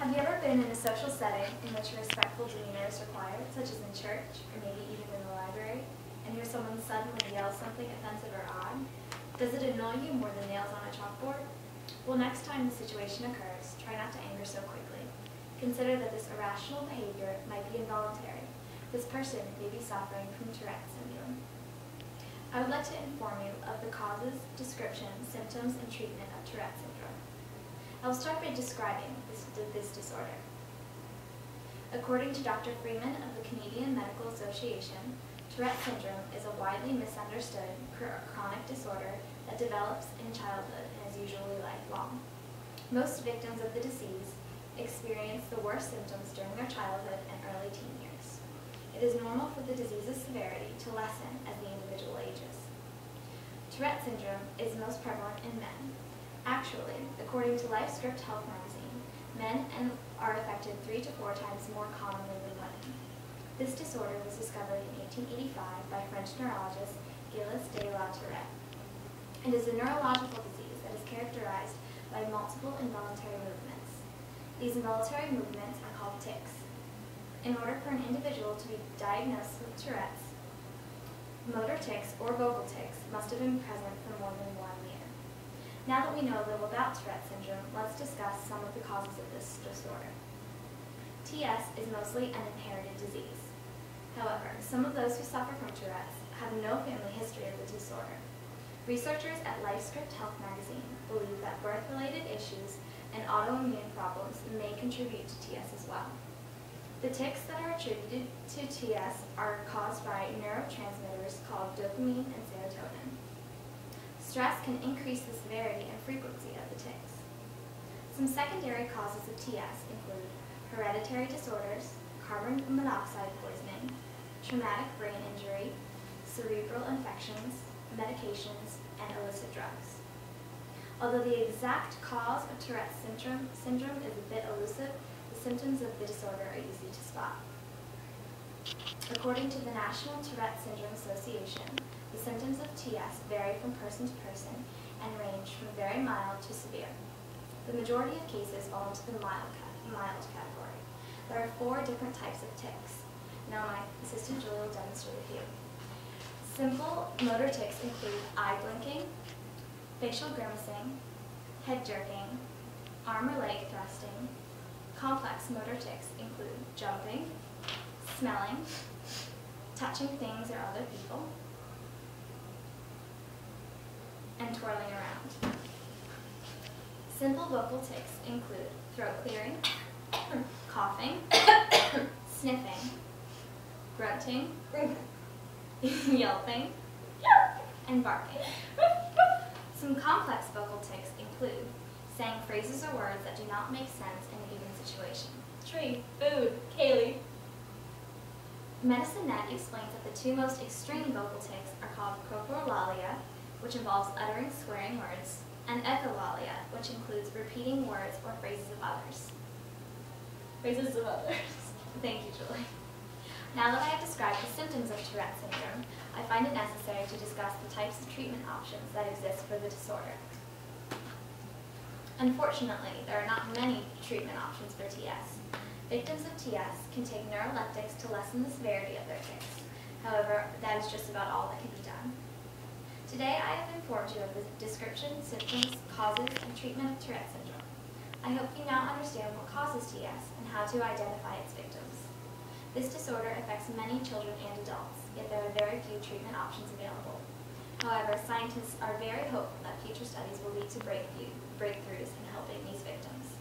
Have you ever been in a social setting in which a respectful demeanor is required, such as in church, or maybe even in the library, and hear someone suddenly yell something offensive or odd? Does it annoy you more than nails on a chalkboard? Well, next time the situation occurs, try not to anger so quickly. Consider that this irrational behavior might be involuntary. This person may be suffering from Tourette syndrome. I would like to inform you of the causes, description, symptoms, and treatment of Tourette syndrome. I will start by describing this disorder. According to Dr. Freeman of the Canadian Medical Association, Tourette syndrome is a widely misunderstood chronic disorder that develops in childhood and is usually lifelong. Most victims of the disease experience the worst symptoms during their childhood and early teen years. It is normal for the disease's severity to lessen as the individual ages. Tourette syndrome is most prevalent in men. Actually, according to LifeScript Health magazine, men are affected 3 to 4 times more commonly than women. This disorder was discovered in 1885 by French neurologist Gilles de la Tourette. It is a neurological disease that is characterized by multiple involuntary movements. These involuntary movements are called tics. In order for an individual to be diagnosed with Tourette's, motor tics or vocal tics must have been present for more than 1 year. Now that we know a little about Tourette syndrome, let's discuss some of the causes of this disorder. TS is mostly an inherited disease. However, some of those who suffer from Tourette's have no family history of the disorder. Researchers at LifeScript Health magazine believe that birth-related issues and autoimmune problems may contribute to TS as well. The tics that are attributed to TS are caused by neurotransmitters called dopamine and serotonin. Stress can increase the severity and frequency of the tics. Some secondary causes of TS include hereditary disorders, carbon monoxide poisoning, traumatic brain injury, cerebral infections, medications, and illicit drugs. Although the exact cause of Tourette syndrome is a bit elusive, the symptoms of the disorder are easy to spot. According to the National Tourette Syndrome Association, the symptoms of TS vary from person to person and range from very mild to severe. The majority of cases fall into the mild category. There are 4 different types of tics. Now my assistant Julie will demonstrate a few. Simple motor tics include eye blinking, facial grimacing, head jerking, arm or leg thrusting. Complex motor tics include jumping, smelling, touching things or other people, and twirling around. Simple vocal tics include throat clearing, coughing, sniffing, grunting, yelping, and barking. Some complex vocal tics include saying phrases or words that do not make sense in a given situation. Tree, food, Kaylee. MedicineNet explains that the 2 most extreme vocal tics are called coprolalia, which involves uttering swearing words, and echolalia, which includes repeating words or phrases of others. Phrases of others. Thank you, Julie. Now that I have described the symptoms of Tourette syndrome, I find it necessary to discuss the types of treatment options that exist for the disorder. Unfortunately, there are not many treatment options for TS. Victims of TS can take neuroleptics to lessen the severity of their tics. However, that is just about all that can be done. Today, I have informed you of the description, symptoms, causes, and treatment of Tourette syndrome. I hope you now understand what causes TS and how to identify its victims. This disorder affects many children and adults, yet there are very few treatment options available. However, scientists are very hopeful that future studies will lead to breakthroughs in helping these victims.